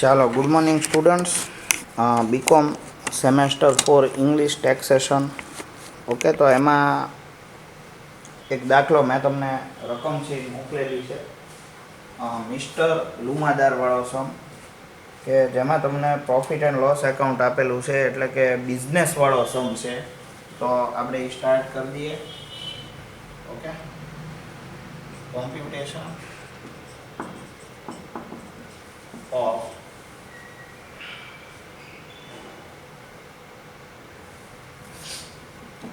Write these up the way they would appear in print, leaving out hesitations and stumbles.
ચાલો, good morning students. BCom semester 4 English taxation. Okay, તો એમાં એક દાખલો મેં તમને રકમ છે મોકલેલી છે મિસ્ટર લુમાદારવાળો સમ, કે જેમાં તમને પ્રોફિટ એન્ડ લોસ એકાઉન્ટ આપેલું છે, એટલે કે બિઝનેસવાળો સમ છે. તો આપણે એ સ્ટાર્ટ કરી દઈએ. ઓકે, કોમ્પ્યુટેશન ઓફ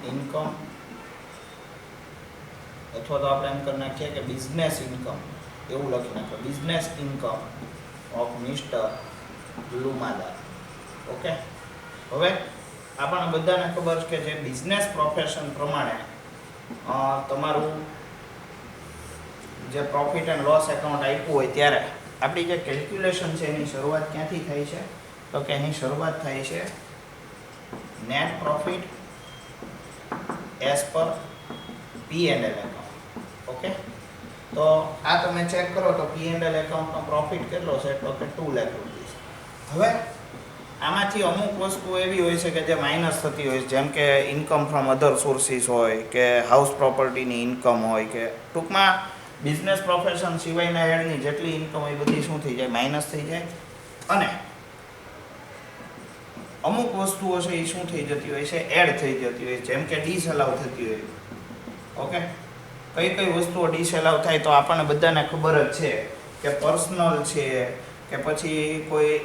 ઇન્કમ, અથવા તો આપણે એમ કરી નાખીએ કે બિઝનેસ ઇન્કમ, એવું લખી નાખો, business income of mister Lumadar. Okay, હવે આપણને બધાને ખબર છે કે જે બિઝનેસ પ્રોફેશન પ્રમાણે તમારું જે પ્રોફિટ એન્ડ લોસ એકાઉન્ટ આપ્યું હોય ત્યારે આપણી જે કેલ્ક્યુલેશન છે એની શરૂઆત ક્યાંથી થાય છે? તો કે એની શરૂઆત થાય છે net profit as per P&L account. Okay, તો આ તમે ચેક કરો તો P&L એકાઉન્ટનો પ્રોફિટ કેટલો છે? તો કે 2 લાખ રૂપિયા. હવે આમાંથી અમુક વસ્તુ એવી હોય છે કે જે માઇનસ થતી હોય છે, જેમ કે ઇન્કમ ફ્રોમ અધર સોર્સિસ હોય, કે હાઉસ પ્રોપર્ટીની ઇન્કમ હોય, કે ટૂંકમાં બિઝનેસ પ્રોફેશન સિવાયના હેડની જેટલી ઇન્કમ હોય બધી શું થઈ જાય? માઇનસ થઈ જાય. અને અમુક વસ્તુઓ છે એ શું થઈ જતી હોય છે? એડ થઈ જતી હોય, જેમ કે ડિસઅલાઉ થતી હોય. ઓકે, કઈ કઈ વસ્તુઓ ડિસઅલાઉ થાય? તો આપણને બધાને ખબર જ છે કે પર્સનલ છે, કે પછી કોઈ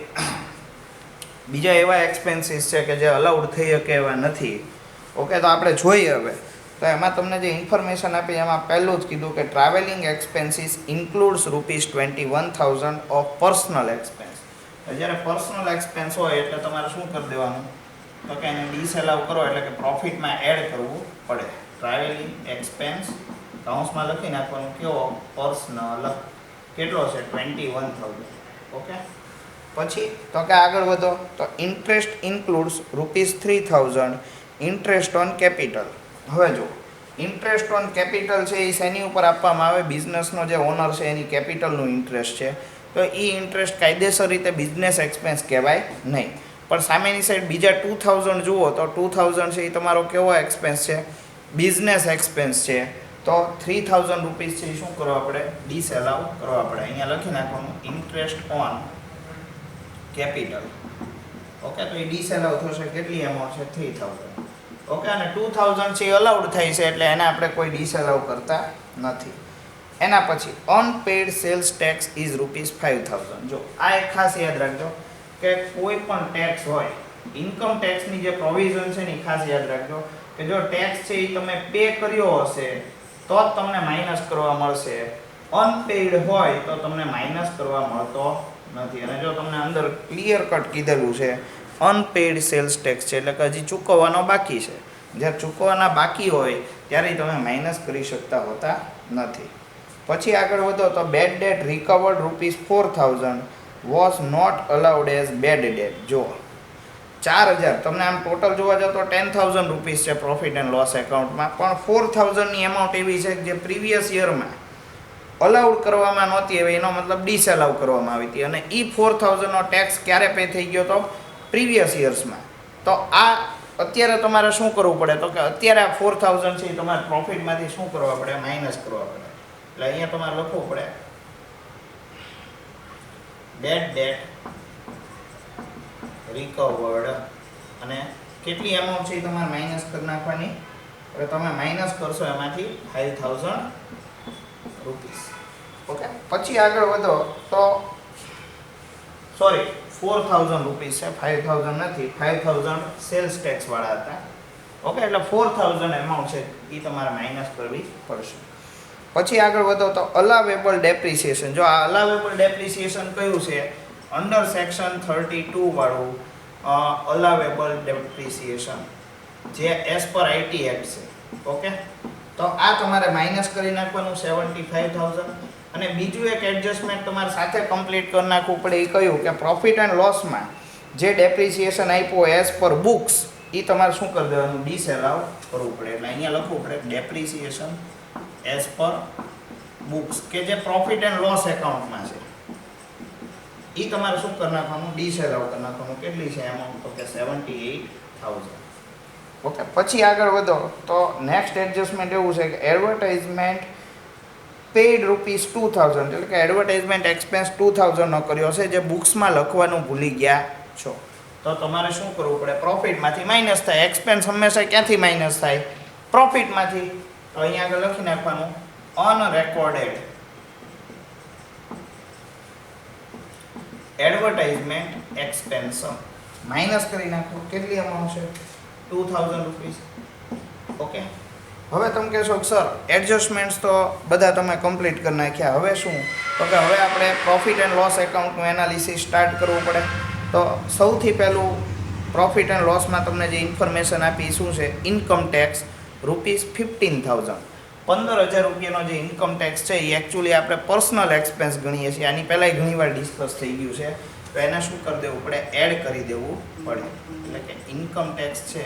બીજા એવા એક્સપેન્સીસ છે કે જે અલાઉડ થઈ શકે એવા નથી. ઓકે, તો આપણે જોઈએ હવે. તો એમાં તમને જે ઇન્ફોર્મેશન આપી એમાં પહેલું જ કીધું કે travelling expenses includes ₹21,000 of personal expense. જ્યારે પર્સનલ એક્સપેન્સ હોય એટલે તમારે શું કરી દેવાનું? તો કે એને ડિસઅલાઉ કરો, એટલે કે પ્રોફિટમાં એડ કરવું પડે. ટ્રાવેલિંગ એક્સપેન્સ કાઉન્સમાં લખી નાખવાનું, કયો? પર્સનલ. કેટલો છે? 21,000. ઓકે, પછી તો કે આગળ વધો તો interest includes ₹3,000 interest on capital. હવે જો ઇન્ટરેસ્ટ ઓન કેપિટલ છે એ શેની ઉપર આપવામાં આવે? બિઝનેસનો જે ઓનર છે એની કેપિટલનું ઇન્ટરેસ્ટ છે. તો એ ઇન્ટરેસ્ટ કાયદેસર રીતે બિઝનેસ એક્સપેન્સ કહેવાય નહીં. પણ સામેની સાઈડ બીજા 2,000 જુઓ તો 2,000 છે એ તમારો કેવો એક્સપેન્સ છે? બિઝનેસ એક્સપેન્સ છે. તો ₹3,000 છે એ શું કરવા પડે? ડિસઅલાઉ કરવા પડે. અહીંયા લખી નાખવાનું ઇન્ટરેસ્ટ ઓન કેપિટલ. ઓકે, તો એ ડિસઅલાઉ થશે. કેટલી અમાઉન્ટ છે? 3,000. ઓકે, અને 2,000 છે એ અલાઉડ થાય છે, એટલે એને આપણે કોઈ ડિસઅલાઉ કરતા નથી. એના પછી અનપેડ સેલ્સ ટેક્સ ઇઝ ₹5,000. જો આ એક ખાસ યાદ રાખજો કે કોઈ પણ ટેક્સ હોય, ઇન્કમ ટેક્સની જે પ્રોવિઝન છે ને એ ખાસ યાદ રાખજો કે જો ટેક્સ છે એ તમે પે કર્યો હશે તો જ તમને માઇનસ કરવા મળશે. અનપેઇડ હોય તો તમને માઇનસ કરવા મળતો નથી. અને જો તમને અંદર ક્લિયર કટ કીધેલું છે અનપેઇડ સેલ્સ ટેક્સ છે, એટલે કે હજી ચૂકવવાનો બાકી છે. જ્યારે ચૂકવવાના બાકી હોય ત્યારે તમે માઇનસ કરી શકતા હોતા નથી. પછી આગળ વધો તો bad debt recovered ₹4,000 was not allowed as bad debt. જો 4,000 તમને આમ ટોટલ જોવા જાવ તો ₹10,000 છે પ્રોફિટ એન્ડ લોસ એકાઉન્ટમાં, પણ 4,000ની એમાઉન્ટ એવી છે કે જે પ્રીવિયસ યરમાં અલાઉડ કરવામાં નહોતી. હવે એનો મતલબ ડિસઅલાઉ કરવામાં આવી હતી, અને એ 4,000નો ટેક્સ ક્યારે પે થઈ ગયો તો? પ્રીવિયસ યર્સમાં. તો આ અત્યારે તમારે શું કરવું પડે? તો કે અત્યારે આ 4,000 છે એ તમારે પ્રોફિટમાંથી શું કરવા પડે? માઇનસ કરવા પડે. એટલે અહીંયા તમારે લખવું પડે બેડ ડેટ રિકવર્ડ, અને કેટલી એમાઉન્ટ છે એ તમારે માઇનસ કરી નાખવાની. હવે તમે માઇનસ કરશો એમાંથી ₹5,000. ઓકે, પછી આગળ વધો તો સોરી ₹4,000 છે, 5,000 નથી. 5,000 સેલ્સ ટેક્સ વાળા હતા. ઓકે, એટલે 4,000 એમાઉન્ટ છે એ તમારે માઇનસ કરવી પડશે. પછી આગળ વધો તો અલાવેબલ ડેપ્રિસિએશન. જો આ અલાવેબલ ડેપ્રિસિએશન કયું છે? અંડર સેક્શન 32 વાળું અલાવેબલ ડેપ્રિસિએશન, જે એઝ પર IT એક્ટ છે. ઓકે, તો આ તમારે માઇનસ કરી નાખવાનું 75,000. અને બીજું એક એડજસ્ટમેન્ટ તમારે સાથે કમ્પ્લીટ કરી નાખવું પડે. એ કયું? કે પ્રોફિટ એન્ડ લોસમાં જે ડેપ્રિસિએશન આપ્યો એઝ પર બુક્સ એ તમારે શું કરી દેવાનું? ડિસઅલાઉ કરવું પડે. એટલે અહીંયા લખવું પડે ડેપ્રિસિએશન એઝ પર બુક્સ, કે જે પ્રોફિટ એન્ડ લોસ એકાઉન્ટમાં છે. એ તમારે શું કરી નાખવાનું, ડીસેલ આઉટ કરી નાખવાનું. કેટલી છે એમાઉન્ટ, તો કે 78,000. ઓકે, પછી આગળ વધો તો નેક્સ્ટ એડજસ્ટમેન્ટ એવું છે કે એડવર્ટાઇઝમેન્ટ પેઇડ ₹2,000, એટલે કે એડવર્ટાઇઝમેન્ટ એક્સપેન્સ 2,000 નો કર્યો છે, જે બુક્સમાં લખવાનું ભૂલી ગયા છો. તો તમારે શું કરવું પડે, પ્રોફિટમાંથી માઇનસ થાય. એક્સપેન્સ હંમેશા ક્યાંથી માઇનસ થાય, પ્રોફિટમાંથી. તો અહીંયા આગળ લખી નાખવાનું અનરેકોર્ડેડ એડવર્ટાઇઝમેન્ટ એક્સપેન્સ માઇનસ કરી નાખો. કેટલી અમાઉન્ટ છે, ₹2,000. ઓકે, હવે તમે કહેશો સર એડજસ્ટમેન્ટ્સ તો બધા તમે કમ્પ્લીટ કરી નાખ્યા, હવે શું, તો કે હવે આપણે પ્રોફિટ એન્ડ લોસ એકાઉન્ટનું એનાલિસિસ સ્ટાર્ટ કરવું પડે. તો સૌથી પહેલું પ્રોફિટ એન્ડ લોસમાં તમને જે ઇન્ફોર્મેશન આપી શું છે, ઇન્કમ ટેક્સ ₹15,000. 15,000 રૂપિયાનો જે ઇન્કમ ટેક્સ છે એ એકચ્યુઅલી આપણે પર્સનલ એક્સપેન્સ ગણીએ છીએ. આની પહેલાંય ઘણીવાર ડિસ્કસ થઈ ગયું છે. તો એને શું કરી દેવું પડે, એડ કરી દેવું પડે. એટલે કે ઇન્કમ ટેક્સ છે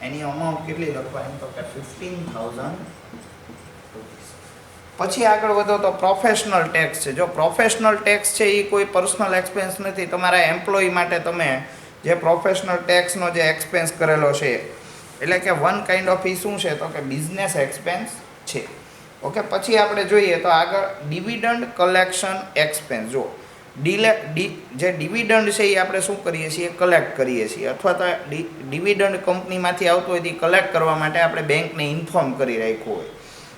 એની અમાઉન્ટ કેટલી લખવાની, તો કે 15,000 રૂપીસ. પછી આગળ વધો તો પ્રોફેશનલ ટેક્સ છે. જો પ્રોફેશનલ ટેક્સ છે એ કોઈ પર્સનલ એક્સપેન્સ નથી, તમારા એમ્પ્લોયી માટે તમે જે પ્રોફેશનલ ટેક્સનો જે એક્સપેન્સ કરેલો છે, એટલે કે વન કાઇન્ડ ઓફ ઈ શું છે, તો કે બિઝનેસ એક્સપેન્સ છે. ઓકે, પછી આપણે જોઈએ તો આગળ ડિવિડન્ડ કલેક્શન એક્સપેન્સ. જો જે ડિવિડન્ડ છે એ આપણે શું કરીએ છીએ, કલેક્ટ કરીએ છીએ, અથવા તો ડિવિડન્ડ કંપનીમાંથી આવતો હોય એ કલેક્ટ કરવા માટે આપણે બેંકને ઇન્ફોર્મ કરી રાખ્યું હોય,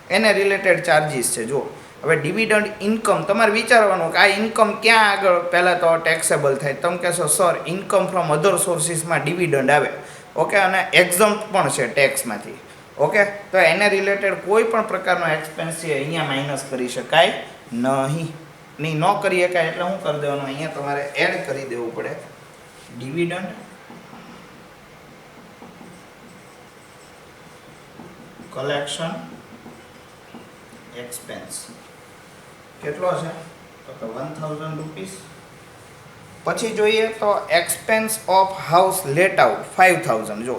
એને રિલેટેડ ચાર્જિસ છે. જો હવે ડિવિડન્ડ ઇન્કમ તમારે વિચારવાનું કે આ ઇન્કમ ક્યાં આગળ પહેલાં તો ટેક્સેબલ થાય. તમે કહેશો સર ઇન્કમ ફ્રોમ અધર સોર્સિસમાં ડિવિડન્ડ આવે. ઓકે, અને એક્ઝમ્પ્ટ પણ છે ટેક્સમાંથી. ઓકે, તો એને રિલેટેડ કોઈ પણ પ્રકારનો એક્સપેન્સ છે અહીંયા માઇનસ કરી શકાય નહીં. ન કરી શકાય એટલે શું કરી દેવાનું, અહીંયા તમારે એડ કરી દેવું પડે ડિવિડન્ડ કલેક્શન એક્સપેન્સ. કેટલો છે, તો કે 1,000 રૂપીસ. પછી જોઈએ તો expense of house let out 5,000. જો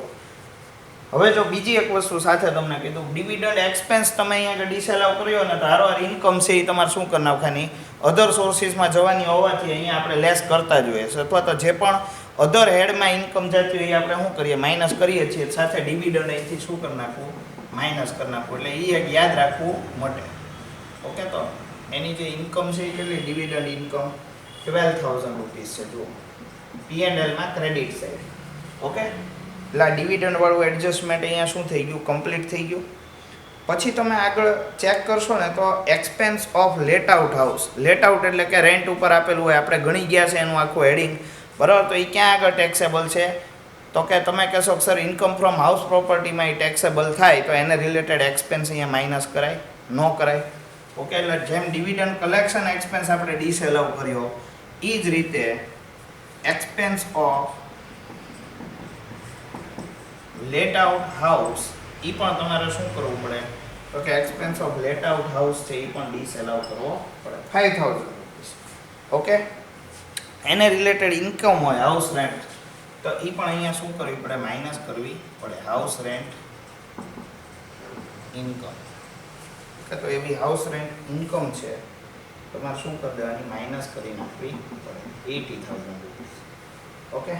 હવે જો બીજી એક વસ્તુ સાથે તમને કીધું, ડિવિડન્ડ એક્સપેન્સ તમે અહીંયા આગળ ડિસેલાવ કર્યો ને, તો હારોહાર ઇન્કમ છે એ તમારે શું કરી નાખવાની, અધર સોર્સિસમાં જવાની હોવાથી અહીંયા આપણે લેસ કરતા જ હોઈએ છીએ, અથવા તો જે પણ અધર હેડમાં ઇન્કમ જતી હોય એ આપણે શું કરીએ, માઇનસ કરીએ છીએ. સાથે ડિવિડન્ડ અહીંથી શું કરી નાખવું, માઇનસ કરી નાખવું. એટલે એ એક યાદ રાખવું માટે. ઓકે, તો એની જે ઇન્કમ છે એ કેટલી, ડિવિડન્ડ ઇન્કમ 12,000 રૂપીસ છે. જુઓ P&Lમાં ક્રેડિટ સાઈડ. ઓકે, એટલે આ ડિવિડન્ડ વાળું એડજસ્ટમેન્ટ અહીંયા શું થઈ ગયું, કમ્પ્લીટ થઈ ગયું. પછી તમે આગળ ચેક કરશો ને તો expense of let out house. Let out એટલે કે રેન્ટ ઉપર આપેલું હોય, આપણે ગણી ગયા છે એનું આખું હેડિંગ, બરાબર. તો એ ક્યાં આગળ ટેક્સેબલ છે, તો કે તમે કહેશો કે સર ઇન્કમ ફ્રોમ હાઉસ પ્રોપર્ટીમાં એ ટેક્સેબલ થાય, તો એને રિલેટેડ એક્સપેન્સ અહીંયા માઇનસ કરાય, ન કરાય. ઓકે, એટલે જેમ ડિવિડન્ડ કલેક્શન એક્સપેન્સ આપણે ડિસેલાવ કર્યો, એ જ રીતે expense of let out house એ પણ તમારે શું કરવું પડે, તો કે expense of let out house છે એ પણ ડિસેલાવ કરવો પડે 5,000 રૂપીસ. ઓકે, એને રિલેટેડ ઇન્કમ હોય હાઉસ રેન્ટ, તો એ પણ અહીંયા શું કરવી પડે, માઇનસ કરવી પડે. હાઉસ રેન્ટ ઇન્કમ, તો એવી હાઉસ રેન્ટ ઇન્કમ છે તમારે શું કરી દેવાની, માઇનસ કરી નાખવી પડે 80,000 રૂપીસ. ઓકે,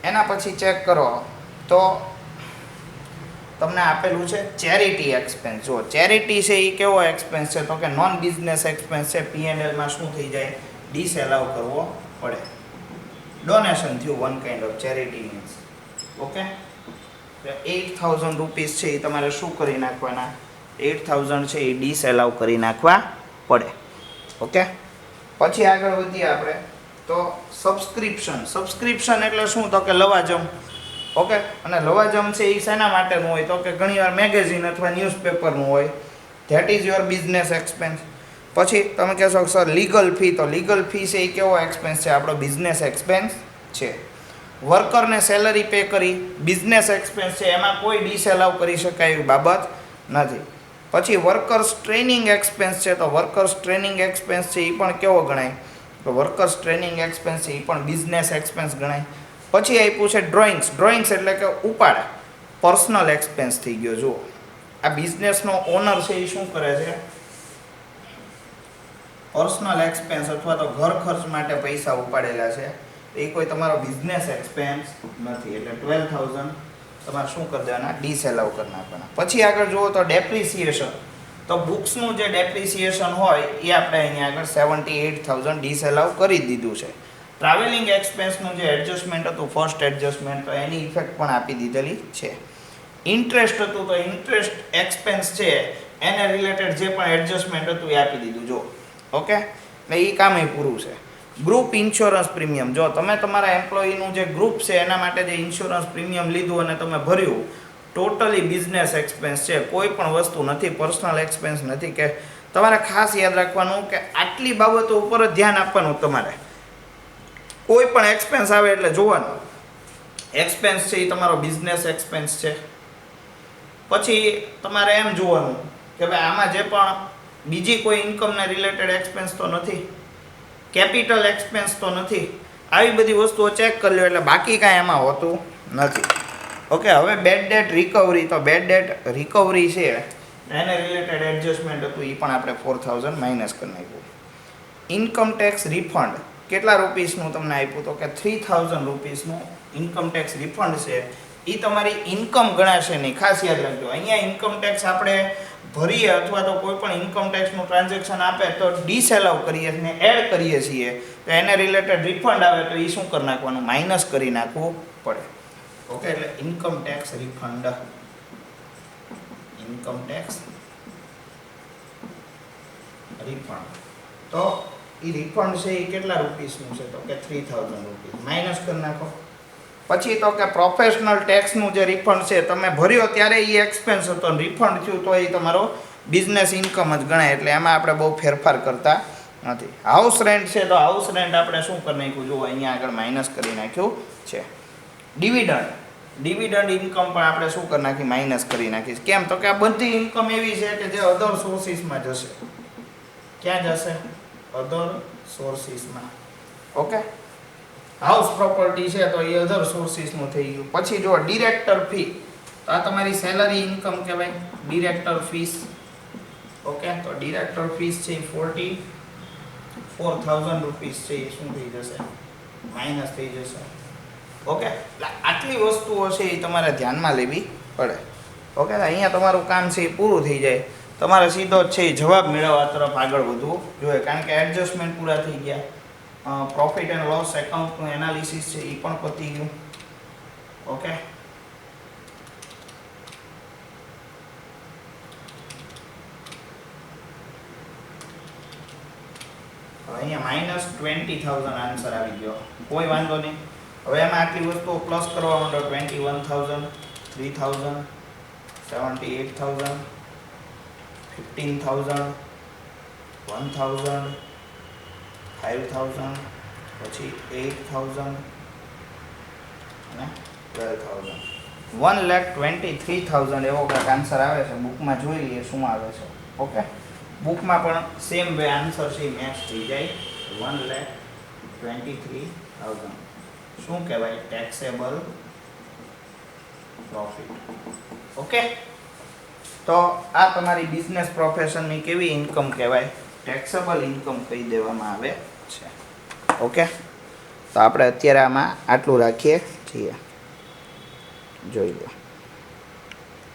એના પછી ચેક કરો તો તમને આપેલું છે ચેરિટી એક્સપેન્સ. જો ચેરિટી છે એ કેવો એક્સપેન્સ છે, તો કે નોન બિઝનેસ એક્સપેન્સ છે. P&Lમાં શું થઈ જાય, ડિસએલાવ કરવો પડે. ડોનેશન થયું, one kind of charity means. Okay, 8,000 rupees છે એ તમારે શું કરી નાખવાના, 8,000 છે એ ડિસએલાવ કરી નાખવા પડે. ઓકે, પછી આગળ વધીએ આપણે તો સબસ્ક્રિપ્શન. સબસ્ક્રિપ્શન એટલે શું, તો કે લવાજમ. ઓકે, અને લવાજમ છે એ શેના માટેનું હોય, તો કે ઘણીવાર મેગેઝિન અથવા ન્યૂઝપેપરનું હોય. That is your business expense. પછી તમે કહેશો સર લીગલ ફી, તો લીગલ ફી છે એ કેવો એક્સપેન્સ છે, આપણો બિઝનેસ એક્સપેન્સ છે. વર્કરને સેલરી પે કરી, બિઝનેસ એક્સપેન્સ છે, એમાં કોઈ ડિસએલાવ કરી શકાય એવી બાબત નથી. પછી વર્કર્સ ટ્રેનિંગ એક્સપેન્સ છે, તો વર્કર્સ ટ્રેનિંગ એક્સપેન્સ છે એ પણ કેવો ગણાય, તો વર્કર્સ ટ્રેનિંગ એક્સપેન્સ છે એ પણ બિઝનેસ એક્સપેન્સ ગણાય. પછી આપ્યું છે ડ્રોઈંગ્સ. ડ્રોઈંગ્સ એટલે કે ઉપાડ, પર્સનલ એક્સપેન્સ થઈ ગયો. જુઓ આ બિઝનેસનો ઓનર છે એ શું કરે છે, પર્સનલ એક્સપેન્સ અથવા તો ઘર ખર્ચ માટે પૈસા ઉપાડેલા છે, એ કોઈ તમારો બિઝનેસ એક્સપેન્સ નથી. એટલે 12,000 તમારે શું કરી દેવાના? ડિસએલાઉ કરી નાખવાના. પછી આગળ જુઓ તો ડેપ્રિસિએશન. તો બુક્સનું જે ડેપ્રિસિએશન હોય એ આપણે અહીંયા આગળ 78,000 ડિસએલાઉ કરી દીધું છે. ટ્રાવેલિંગ એક્સપેન્સનું જે એડજસ્ટમેન્ટ હતું, ફર્સ્ટ એડજસ્ટમેન્ટ, તો એની ઇફેક્ટ પણ આપી દીધેલી છે. ઇન્ટરેસ્ટ હતું તો ઇન્ટરેસ્ટ એક્સપેન્સ છે એને રિલેટેડ જે પણ એડજસ્ટમેન્ટ હતું એ આપી દીધું. જો ઓકે, એટલે એ કામ એ પૂરું છે. ગ્રુપ ઇન્સ્યોરન્સ પ્રીમિયમ, જો તમે તમારા એમ્પ્લોયીનું જે ગ્રુપ છે એના માટે જે ઇન્સ્યોરન્સ પ્રીમિયમ લીધું અને તમે ભર્યું, ટોટલી બિઝનેસ એક્સપેન્સ છે, કોઈ પણ વસ્તુ નથી, પર્સનલ એક્સપેન્સ નથી. કે તમારે ખાસ યાદ રાખવાનું કે આટલી બાબતો ઉપર જ ધ્યાન આપવાનું. તમારે કોઈ પણ એક્સપેન્સ આવે એટલે જોવાનું એક્સપેન્સ છે એ તમારો બિઝનેસ એક્સપેન્સ છે. પછી તમારે એમ જોવાનું કે ભાઈ આમાં જે પણ બીજી કોઈ ઇન્કમને રિલેટેડ એક્સપેન્સ તો નથી, કેપિટલ એક્સપેન્સ તો નથી. આવી બધી વસ્તુઓ ચેક કરી લો એટલે બાકી કાંઈ એમાં હોતું નથી. ઓકે, હવે બેડ ડેટ રિકવરી. તો બેડ ડેટ રિકવરી છે એને રિલેટેડ એડજસ્ટમેન્ટ હતું, એ પણ આપણે 4,000 માઇનસ કરી નાખ્યું. ઇન્કમ ટેક્સ રિફંડ કેટલા રૂપીસનું તમને આપ્યું? તો કે 3,000 રૂપીસનું ઇન્કમ ટેક્સ રિફંડ છે. એ તમારી ઇન્કમ ગણાશે નહીં, ખાસ યાદ રાખજો. અહીંયા ઇન્કમ ટેક્સ આપણે ભરીએ અથવા તો કોઈ પણ ઇન્કમ ટેક્સનું ટ્રાન્ઝેક્શન આપે તો ડિસએલાઉ કરીએ અને એડ કરીએ છીએ, તો એને રિલેટેડ રિફંડ આવે તો એ શું કરી નાખવાનું? માઇનસ કરી નાખવું પડે. ઓકે, એટલે income tax refund, income tax refund. તો એ રિફંડ છે એ કેટલા રૂપીસનું છે? તો કે 3,000 રૂપીસ. માઇનસ કરી નાખો. પછી તો કે પ્રોફેશનલ ટેક્સનું જે રિફંડ છે, તમે ભર્યો ત્યારે એ એક્સપેન્સ હતો, રિફંડ થયું તો એ તમારો બિઝનેસ ઇન્કમ જ ગણાય. એટલે એમાં આપણે બહુ ફેરફાર કરતા નથી. હાઉસ રેન્ટ છે તો હાઉસ રેન્ટ આપણે શું કરી નાખ્યું? જુઓ અહીંયા આગળ માઇનસ કરી નાખ્યું છે. ડિવિડન્ડ, ડિવિડન્ડ ઇન્કમ પણ આપણે શું કરી નાખી? માઇનસ કરી નાખીશ. કેમ? તો કે આ બધી ઇન્કમ એવી છે કે જે અધર સોર્સિસમાં જશે. ક્યાં જશે? અધર સોર્સિસમાં. ઓકે, હાઉસ પ્રોપર્ટી છે તો એ અધર સોર્સિસનું થઈ ગયું. પછી જો ડિરેક્ટર ફી, તો આ તમારી સેલરી ઇન્કમ કહેવાય, ડિરેક્ટર ફીસ. ઓકે, તો ડિરેક્ટર ફીસ છે એ 44,000 રૂપીસ છે, એ શું થઈ જશે? માઇનસ થઈ જશે. ઓકે, એટલે આટલી વસ્તુઓ છે એ તમારે ધ્યાનમાં લેવી પડે. ઓકે, અહીંયા તમારું કામ છે એ પૂરું થઈ જાય. તમારે સીધો જ છે એ જવાબ મેળવવા તરફ આગળ વધવું જોઈએ, કારણ કે એડજસ્ટમેન્ટ પૂરા થઈ ગયા. પ્રોફિટ એન્ડ લોસ એકાઉન્ટનું એનાલિસિસ છે એ પણ પતી ગયું. ઓકે, અહીંયા માઇનસ 20,000 આન્સર આવી ગયો, કોઈ વાંધો નહીં. હવે એમાં આટલી વસ્તુઓ પ્લસ કરવા માંડો. 21,000, 3,000, 78,000, 15,000, 1,000, 5,000, પછી 8,000 અને 12,000. 1,23,000 એવો કંઈક આન્સર આવે છે. બુકમાં જોઈ લઈએ શું આવે છે. ઓકે, બુકમાં પણ સેમ વે આન્સર છે મેચ થઈ જાય. 1,23,000 શું કહેવાય? Taxable profit. ઓકે, તો આ તમારી બિઝનેસ પ્રોફેશનની કેવી ઇન્કમ કહેવાય? ટેક્સેબલ ઇન્કમ કહી દેવામાં આવે છે. ઓકે, તો આપણે અત્યારે આમાં આટલું રાખીએ છીએ. જોઈ લો.